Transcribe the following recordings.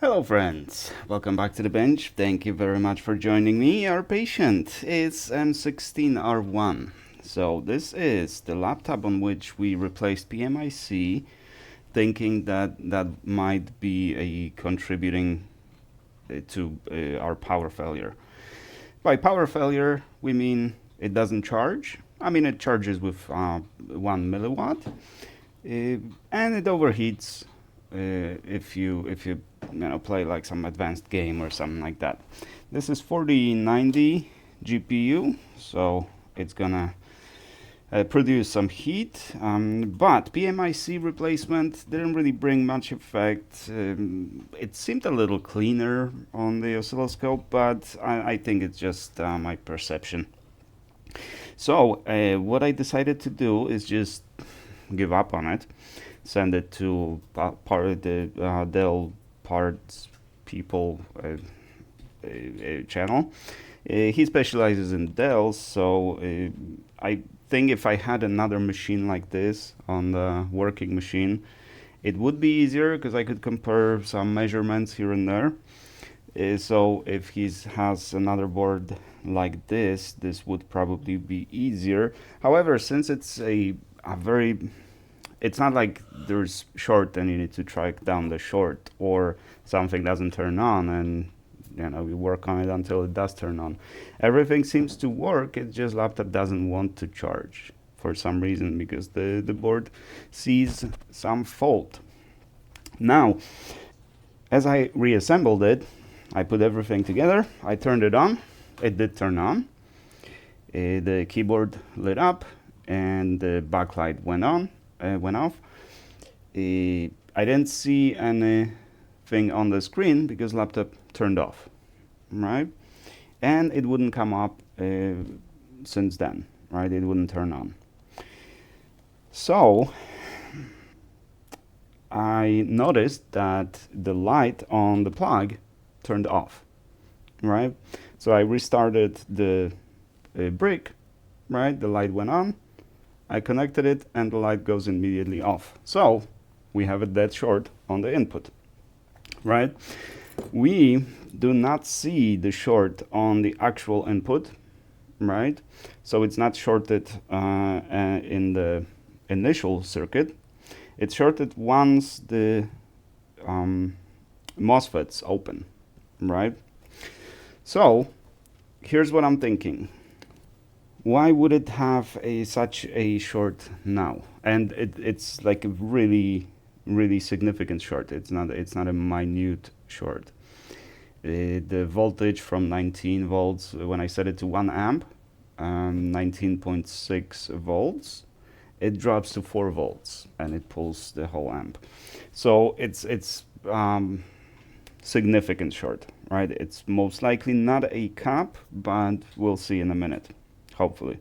Hello friends, welcome back to the bench. Thank you very much for joining me. Our patient is M16 R1. So this is the laptop on which we replaced PMIC, thinking that that might be a contributing to our power failure. By power failure, we mean it doesn't charge. I mean it charges with 1 milliwatt, and it overheats if you play like some advanced game or something like that. This is 4090 GPU, so it's gonna produce some heat, but PMIC replacement didn't really bring much effect. It seemed a little cleaner on the oscilloscope, but I think it's just my perception. So what I decided to do is just give up on it, send it to the Dell parts people channel. He specializes in Dell, so I think if I had another machine like this on the working machine, it would be easier because I could compare some measurements here and there. So if he has another board like this would probably be easier. However, since it's a very, it's not like there's short and you need to track down the short, or something doesn't turn on and we work on it until it does turn on. Everything seems to work, it's just laptop doesn't want to charge for some reason because the board sees some fault. Now, as I reassembled it, I put everything together, I turned it on, it did turn on, the keyboard lit up and the backlight went off. I didn't see anything on the screen because laptop turned off, right? And it wouldn't come up since then, right? It wouldn't turn on. So I noticed that the light on the plug turned off, right? So I restarted the brick, right? The light went on, I connected it and the light goes immediately off. So we have a dead short on the input, right? We do not see the short on the actual input, right? So it's not shorted in the initial circuit. It's shorted once the MOSFETs open, right? So here's what I'm thinking. Why would it have such a short now? And it's like a really, really significant short. It's not a minute short. The voltage from 19 volts, when I set it to 1 amp, 19.6 volts, it drops to 4 volts and it pulls the whole amp. So it's significant short, right? It's most likely not a cap, but we'll see in a minute, hopefully.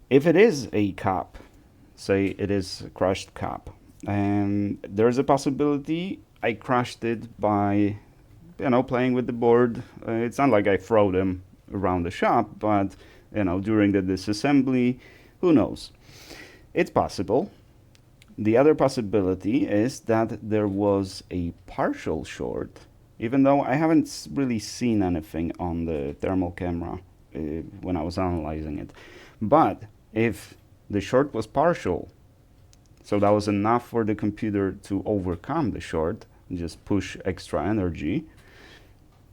If it is a cap, say it is a crushed cap, and there's a possibility I crushed it by playing with the board. It's not like I throw them around the shop, but during the disassembly, who knows? It's possible. The other possibility is that there was a partial short, even though I haven't really seen anything on the thermal camera when I was analyzing it. But if the short was partial, so that was enough for the computer to overcome the short, just push extra energy,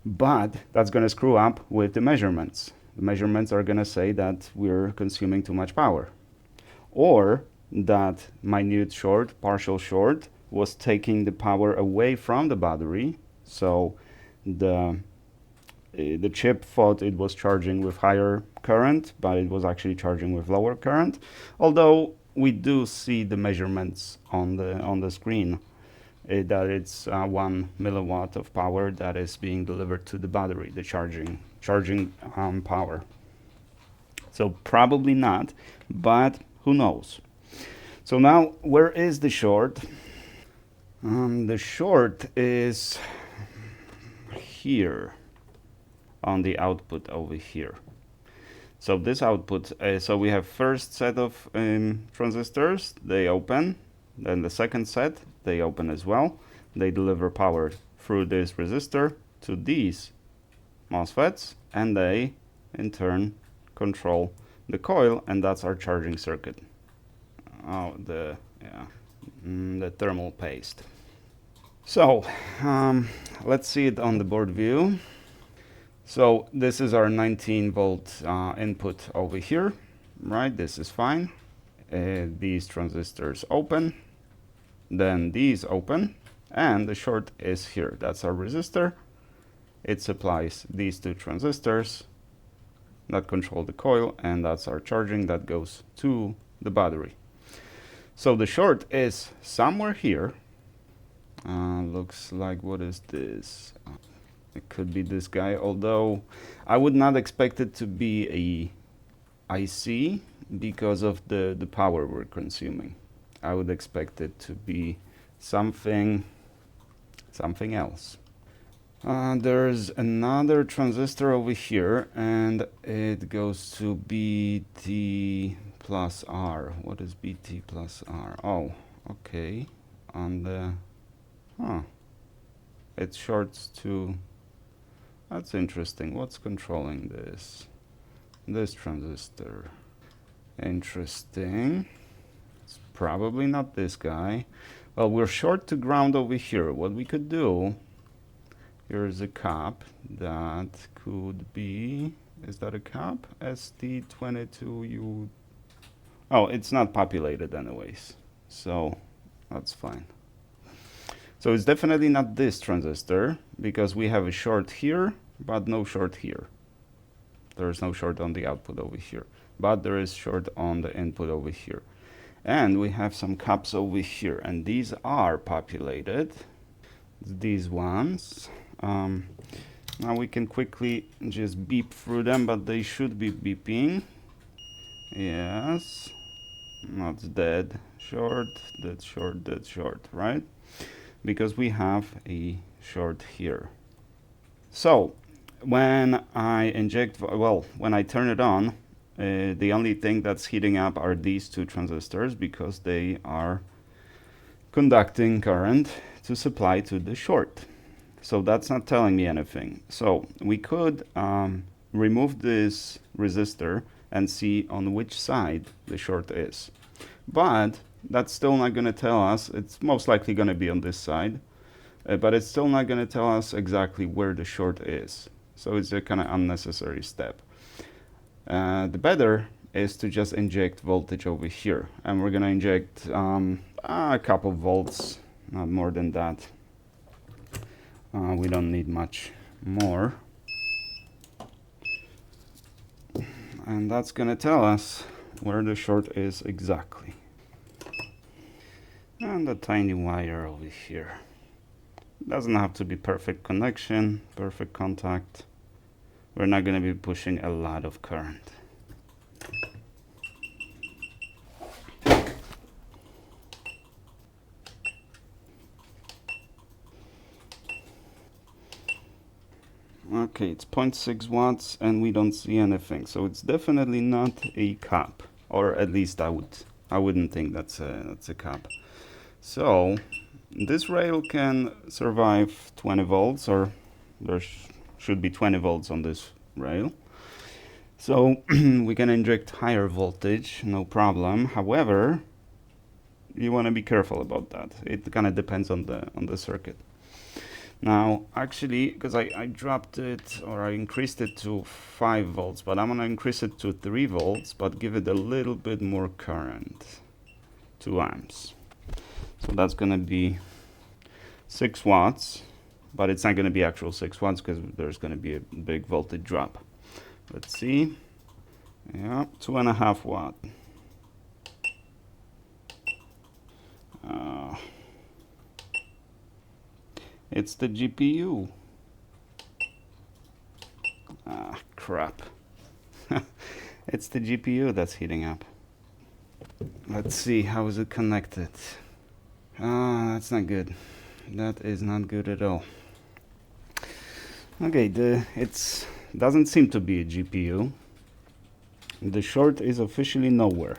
but that's going to screw up with the measurements. The measurements are going to say that we're consuming too much power, or that minute short, partial short, was taking the power away from the battery, so the chip thought it was charging with higher current, but it was actually charging with lower current. Although we do see the measurements on the screen that it's 1 milliwatt of power that is being delivered to the battery, the charging power. So probably not, but who knows? So now, where is the short? The short is here on the output over here. So this output, so we have first set of transistors, they open, then the second set, they open as well. They deliver power through this resistor to these MOSFETs, and they in turn control the coil, and that's our charging circuit. Oh, the thermal paste. So let's see it on the board view. So this is our 19 volt input over here, right? This is fine. These transistors open, then these open, and the short is here. That's our resistor. It supplies these two transistors that control the coil, and that's our charging that goes to the battery. So the short is somewhere here. Looks like, what is this? It could be this guy, although I would not expect it to be a IC because of the power we're consuming. I would expect it to be something else. There's another transistor over here, and it goes to BT plus R. What is BT plus R? Oh, okay. On the... it shorts to... That's interesting. What's controlling this? This transistor. Interesting. It's probably not this guy. Well, we're short to ground over here. What we could do... Here's a cap that could be, is that a cap? ST22U. Oh, it's not populated anyways, so that's fine. So it's definitely not this transistor, because we have a short here, but no short here. There's no short on the output over here, but there is short on the input over here. And we have some caps over here, and these are populated, these ones. Now we can quickly just beep through them, but they should be beeping. Yes, that's dead short, dead short, dead short, right? Because we have a short here. So when I inject, well, when I turn it on, the only thing that's heating up are these two transistors, because they are conducting current to supply to the short. So that's not telling me anything. So we could remove this resistor and see on which side the short is. But that's still not going to tell us. It's most likely going to be on this side. But it's still not going to tell us exactly where the short is. So it's a kind of unnecessary step. The better is to just inject voltage over here. And we're going to inject a couple volts, not more than that. We don't need much more. And that's going to tell us where the short is exactly. And a tiny wire over here. Doesn't have to be perfect connection, perfect contact. We're not going to be pushing a lot of current. Okay, it's 0.6 watts and we don't see anything, so it's definitely not a cap, or at least I wouldn't think that's a cap. So this rail can survive 20 volts, or there should be 20 volts on this rail. So we can inject higher voltage, no problem. However, you want to be careful about that. It kind of depends on the circuit. Now, actually, because I dropped it, or I increased it to 5 volts, but I'm going to increase it to 3 volts, but give it a little bit more current, 2 amps. So that's going to be 6 watts, but it's not going to be actual 6 watts because there's going to be a big voltage drop. Let's see. Yeah, 2.5 watt. It's the GPU. Ah, crap. It's the GPU that's heating up. Let's see, how is it connected? Ah, that's not good. That is not good at all. Okay, it doesn't seem to be a GPU. The short is officially nowhere.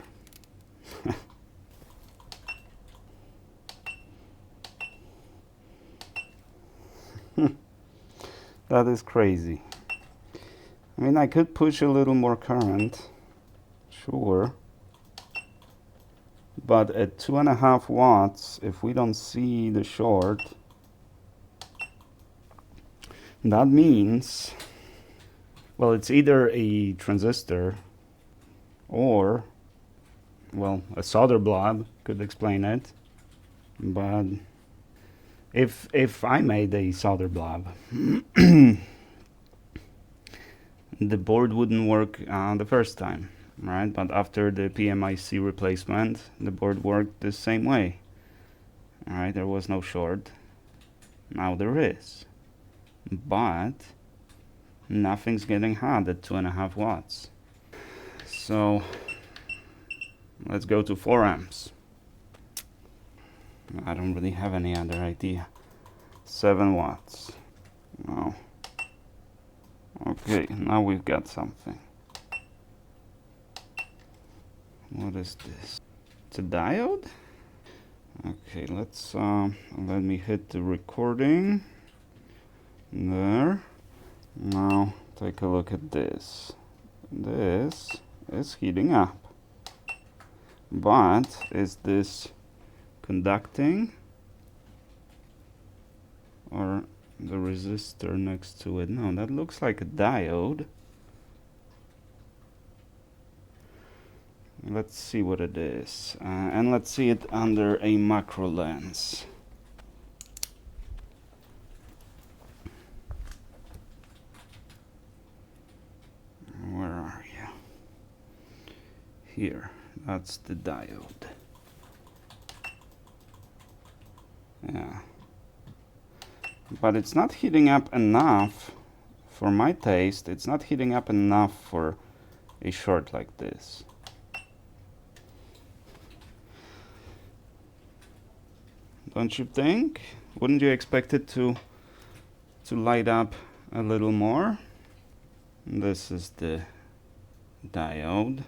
That is crazy. I mean, I could push a little more current, sure. But at 2.5 watts, if we don't see the short, that means, well, it's either a transistor or, well, a solder blob could explain it. But if I made a solder blob, the board wouldn't work the first time, right? But after the PMIC replacement, the board worked the same way. All right, there was no short. Now there is, but nothing's getting hot at 2.5 watts. So let's go to 4 amps. I don't really have any other idea. 7 watts. No. Okay, now we've got something. What is this? It's a diode? Okay, let's let me hit the recording. There. Now take a look at this. This is heating up. But is this conducting? Or the resistor next to it? No, that looks like a diode. Let's see what it is. And let's see it under a macro lens. Where are you? Here, that's the diode. Yeah. But it's not heating up enough, for my taste, it's not heating up enough for a short like this. Don't you think? Wouldn't you expect it to light up a little more? This is the diode.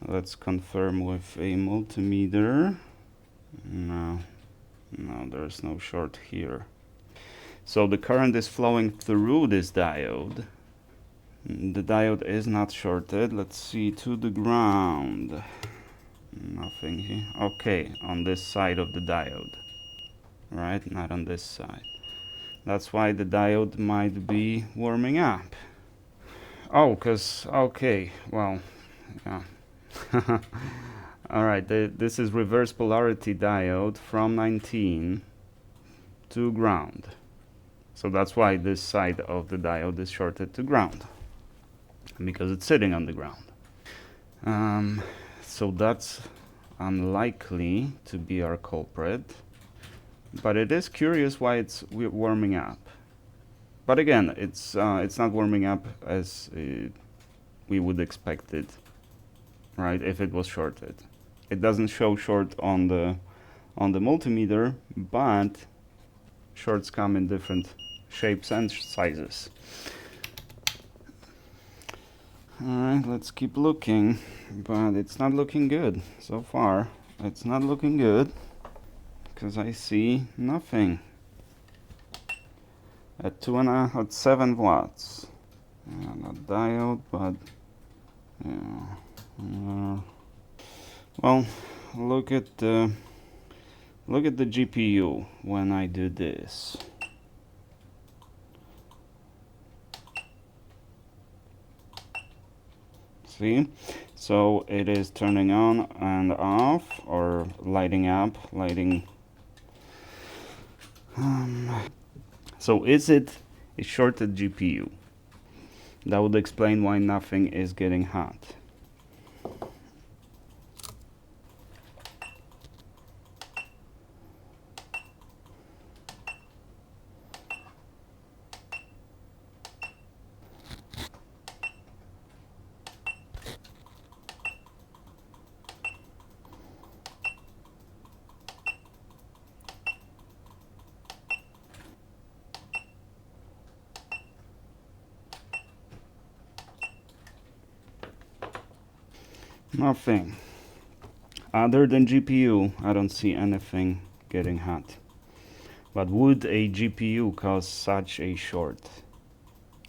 Let's confirm with a multimeter. No, there's no short here. So the current is flowing through this diode. The diode is not shorted. Let's see, to the ground. Nothing here. Okay, on this side of the diode. Right, not on this side. That's why the diode might be warming up. Oh, okay, well, yeah. Alright, this is reverse polarity diode from 19 to ground. So that's why this side of the diode is shorted to ground, because it's sitting on the ground. So that's unlikely to be our culprit, but it is curious why it's warming up. But again, it's not warming up as we would expect it, right? If it was shorted, it doesn't show short on the multimeter, but shorts come in different shapes and sizes. Alright, let's keep looking, but it's not looking good so far. It's not looking good because I see nothing at 7 watts. Yeah, not diode, but yeah. Well, look at the GPU when I do this. See? So it is turning on and off, or lighting up, lighting. So is it a shorted GPU? That would explain why nothing is getting hot. Nothing. Other than GPU, I don't see anything getting hot. But would a GPU cause such a short?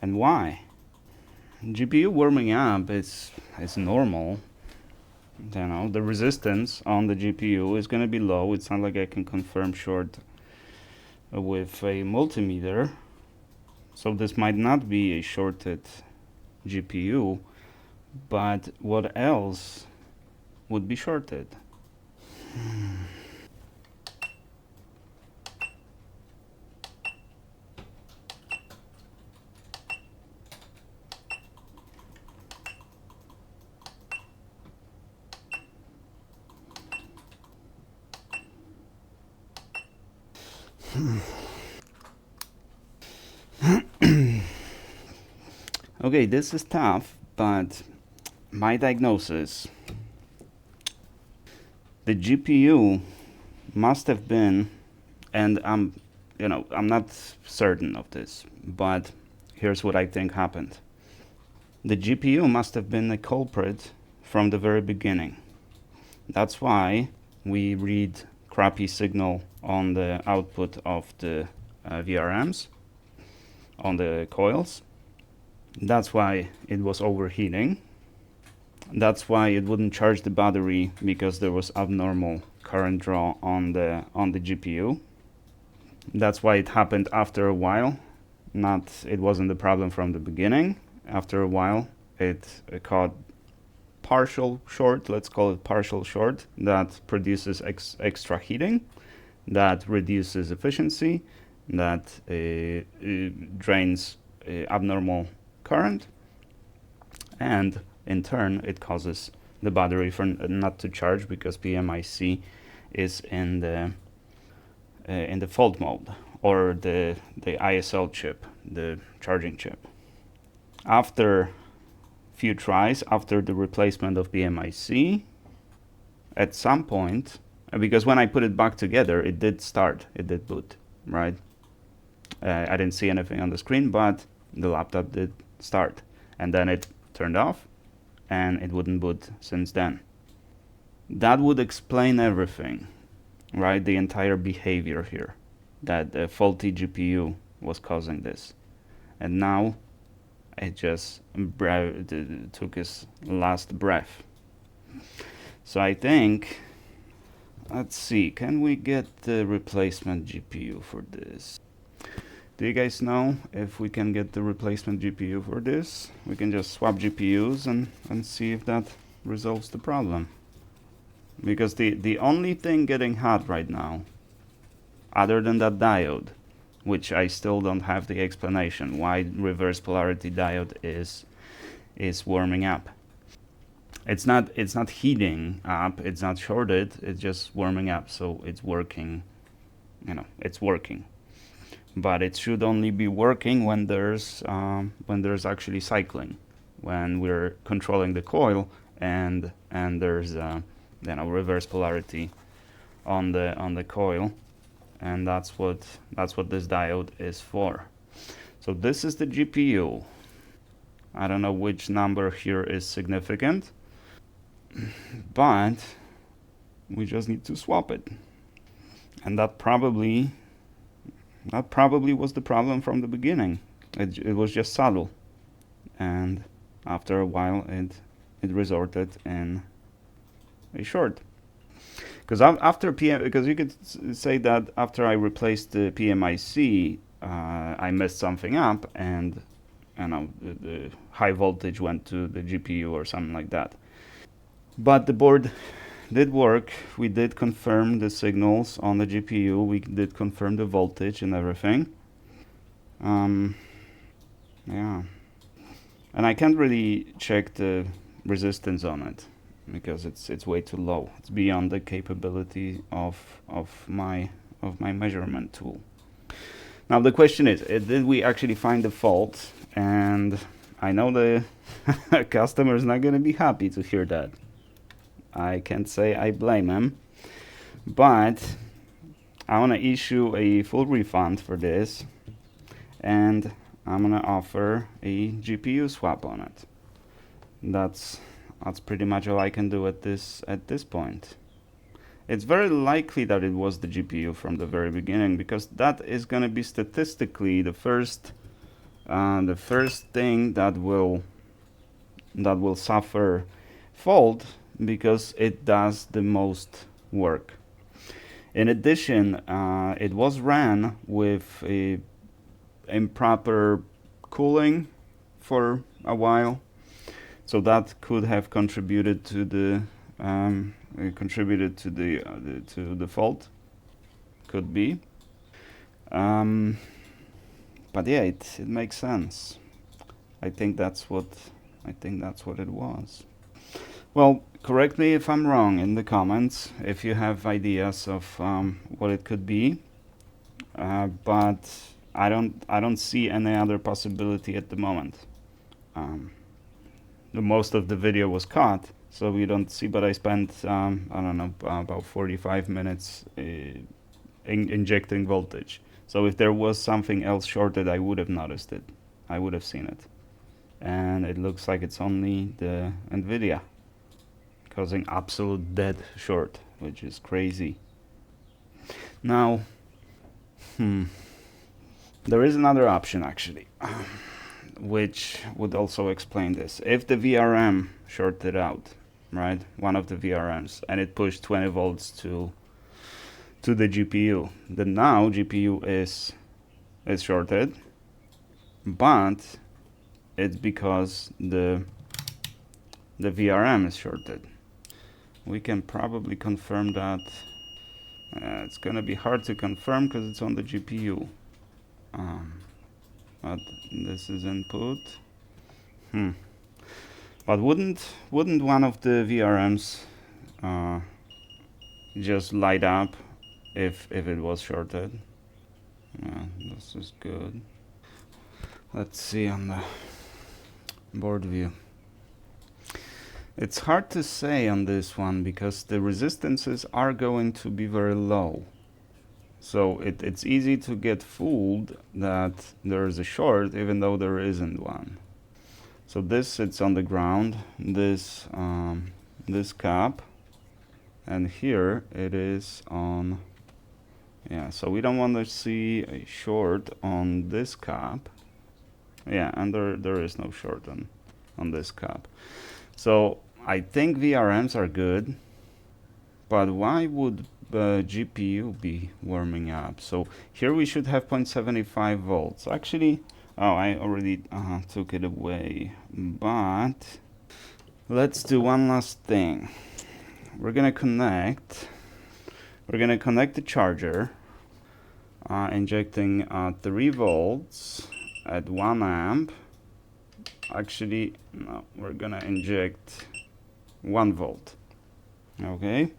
And why? GPU warming up is normal. You know, the resistance on the GPU is going to be low. It's not like I can confirm short with a multimeter. So this might not be a shorted GPU, but what else would be shorted? Okay, this is tough, but my diagnosis, the GPU must have been, and I'm not certain of this, but here's what I think happened. The GPU must have been the culprit from the very beginning. That's why we read crappy signal on the output of the VRMs, on the coils. That's why it was overheating. That's why it wouldn't charge the battery, because there was abnormal current draw on the GPU. That's why it happened after a while. It wasn't the problem from the beginning. After a while, it caught partial short, let's call it partial short, that produces extra heating, that reduces efficiency, that drains abnormal current, and in turn it causes the battery not to charge, because PMIC is in the fault mode, or the ISL chip, the charging chip. After few tries, after the replacement of PMIC, at some point, because when I put it back together, it did start, it did boot, right? I didn't see anything on the screen, but the laptop did start, and then it turned off, and it wouldn't boot since then. That would explain everything, right? The entire behavior here, that the faulty GPU was causing this. And now it just took his last breath. So I think, let's see, can we get the replacement GPU for this? Do you guys know if we can get the replacement GPU for this? We can just swap GPUs and see if that resolves the problem. Because the only thing getting hot right now, other than that diode, which I still don't have the explanation why reverse polarity diode is warming up. It's not heating up, it's not shorted, it's just warming up, so it's working, it's working. But it should only be working when there's actually cycling, when we're controlling the coil and there's reverse polarity on the coil, and that's what this diode is for. So this is the GPU. I don't know which number here is significant, but we just need to swap it, and that probably was the problem from the beginning. It was just subtle, and after a while it resulted in a short. Because because you could say that after I replaced the PMIC, I messed something up, and the high voltage went to the GPU or something like that. But the board did work. We did confirm the signals on the GPU. We did confirm the voltage and everything. Yeah. And I can't really check the resistance on it, because it's way too low. It's beyond the capability of my measurement tool. Now the question is, did we actually find the fault? And I know the customer is not going to be happy to hear that. I can't say I blame him, but I want to issue a full refund for this, and I'm going to offer a GPU swap on it. That's pretty much all I can do at this point. It's very likely that it was the GPU from the very beginning, because that is going to be statistically the first The first thing that will suffer fault because it does the most work. In addition, it was ran with a improper cooling for a while, so that could have contributed to the to the fault. Could be, but yeah, it makes sense. I think that's what it was. Well, correct me if I'm wrong in the comments if you have ideas of what it could be, but I don't see any other possibility at the moment. The most of the video was cut, so we don't see. But I spent I don't know, about 45 minutes injecting voltage. So if there was something else shorted, I would have noticed it. I would have seen it. And it looks like it's only the NVIDIA causing absolute dead short, which is crazy. Now, there is another option actually, which would also explain this. If the VRM shorted out, right, one of the VRMs, and it pushed 20 volts to the GPU, then now GPU is shorted, but it's because the VRM is shorted. We can probably confirm that. It's gonna be hard to confirm because it's on the GPU. But this is input. But wouldn't one of the VRMs just light up if it was shorted? This is good. Let's see on the board view. It's hard to say on this one because the resistances are going to be very low. So it's easy to get fooled that there is a short even though there isn't one. So this sits on the ground, this cap, and here it is on, yeah, so we don't want to see a short on this cap. Yeah, and there is no short on this cap. So I think VRMs are good, but why would GPU be warming up? So here we should have 0.75 volts. Actually, oh, I already took it away, but let's do one last thing. We're gonna connect the charger, injecting 3 volts at 1 amp. Actually, no, we're gonna inject 1 volt. Okay,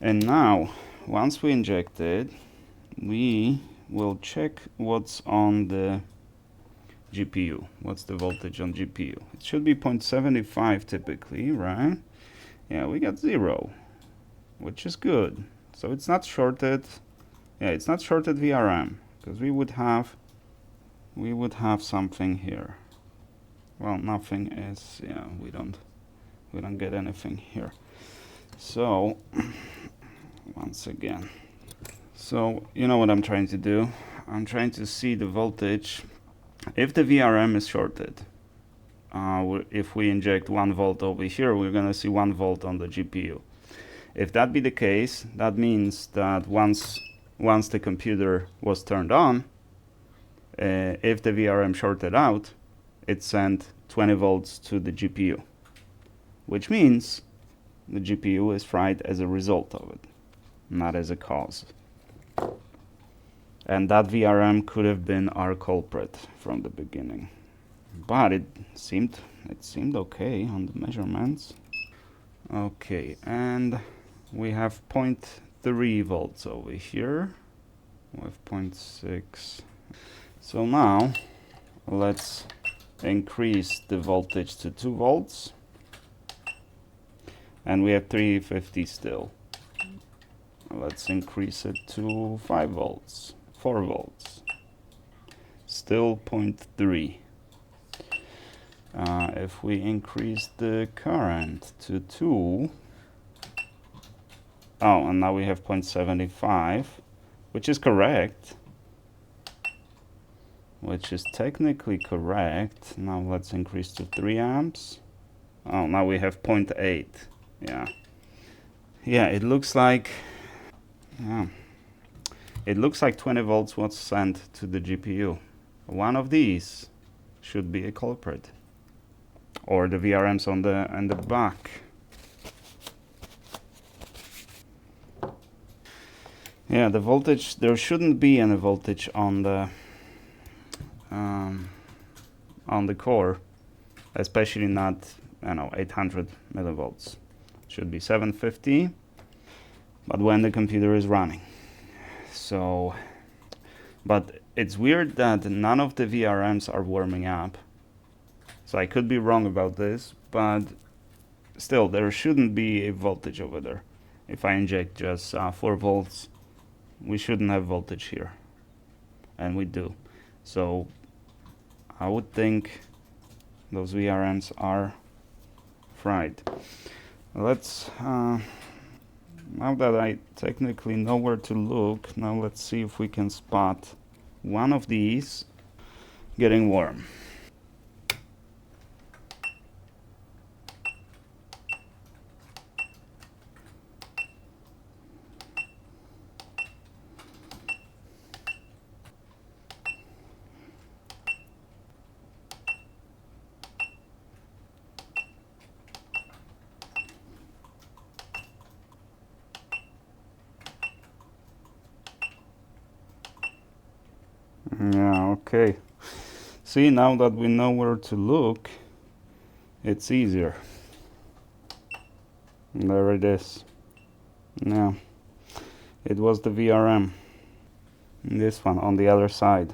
and now once we inject it, we will check what's on the GPU. What's the voltage on GPU? It should be 0.75 typically, right? Yeah, we got 0, which is good. So it's not shorted. Yeah, it's not shorted VRM because we would have something here. Well, nothing is, yeah, we don't get anything here. So once again, so you know what I'm trying to do? I'm trying to see the voltage if the VRM is shorted. If we inject 1 volt over here, we're gonna see 1 volt on the GPU. If that be the case, that means that once the computer was turned on, if the VRM shorted out, it sent 20 volts to the GPU, which means the GPU is fried as a result of it, not as a cause. And that VRM could have been our culprit from the beginning, but it seemed okay on the measurements. Okay, and we have 0.3 volts over here with 0.6. So now let's increase the voltage to 2 volts, and we have 350 still. Let's increase it to 5 volts, 4 volts, still 0.3. If we increase the current to 2, oh, and now we have 0.75, which is correct. which is technically correct. Now let's increase to 3 amps. Oh, now we have 0.8. Yeah. Yeah, it looks like, yeah, it looks like 20 volts was sent to the GPU. One of these should be a culprit, or the VRMs on the back. Yeah, the voltage, there shouldn't be any voltage on the core, especially not, 800 millivolts. Should be 750, but when the computer is running. So, but it's weird that none of the VRMs are warming up. So I could be wrong about this, but still, there shouldn't be a voltage over there. If I inject just 4 volts, we shouldn't have voltage here, and we do. So I would think those VRMs are fried. Let's now that I technically know where to look, now let's see if we can spot one of these getting warm. Yeah, okay. See, now that we know where to look, it's easier. There it is. Yeah, it was the VRM. This one on the other side.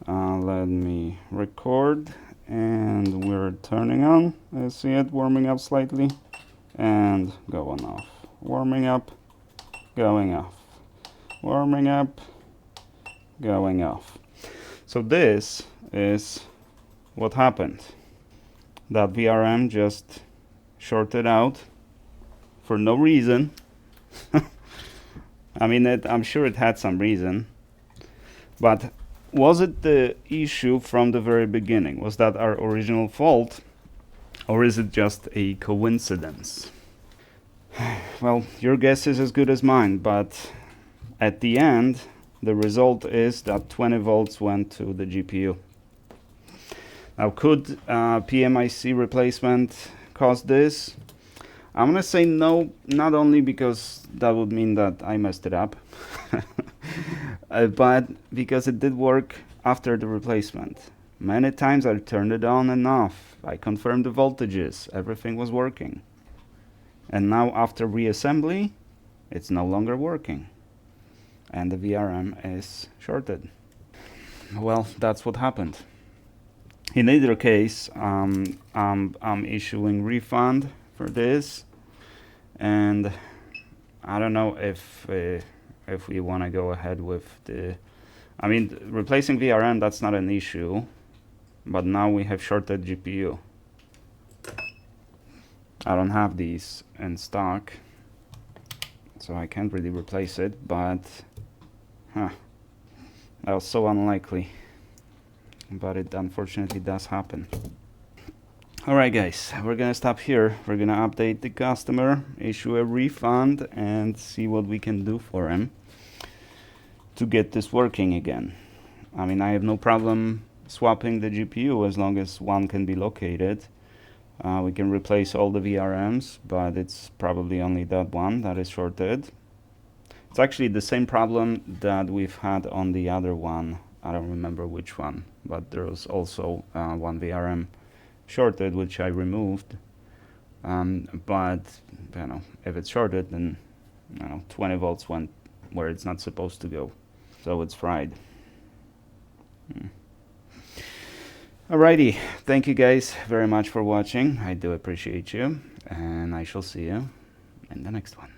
Let me record, and we're turning on. I see it warming up slightly and going off. Warming up, going off. Warming up, going off. So this is what happened. That VRM just shorted out for no reason. I mean, I'm sure it had some reason, but was it the issue from the very beginning? Was that our original fault, or is it just a coincidence? Well, your guess is as good as mine, but at the end, the result is that 20 volts went to the GPU. Now, could PMIC replacement cause this? I'm gonna say no, not only because that would mean that I messed it up, but because it did work after the replacement. Many times I turned it on and off. I confirmed the voltages, everything was working. And now after reassembly, it's no longer working. And the VRM is shorted. Well, that's what happened. In either case, I'm issuing refund for this, and I don't know if we want to go ahead with the, I mean, replacing VRM, that's not an issue, but now we have shorted GPU. I don't have these in stock, so I can't really replace it, but that was so unlikely. But it unfortunately does happen. Alright guys, we're gonna stop here. We're gonna update the customer, issue a refund, and see what we can do for him to get this working again. I mean, I have no problem swapping the GPU as long as one can be located. We can replace all the VRMs, but it's probably only that one that is shorted. It's actually the same problem that we've had on the other one. I don't remember which one, but there was also one VRM shorted, which I removed. But if it's shorted, then 20 volts went where it's not supposed to go, so it's fried. Alrighty, thank you guys very much for watching. I do appreciate you, and I shall see you in the next one.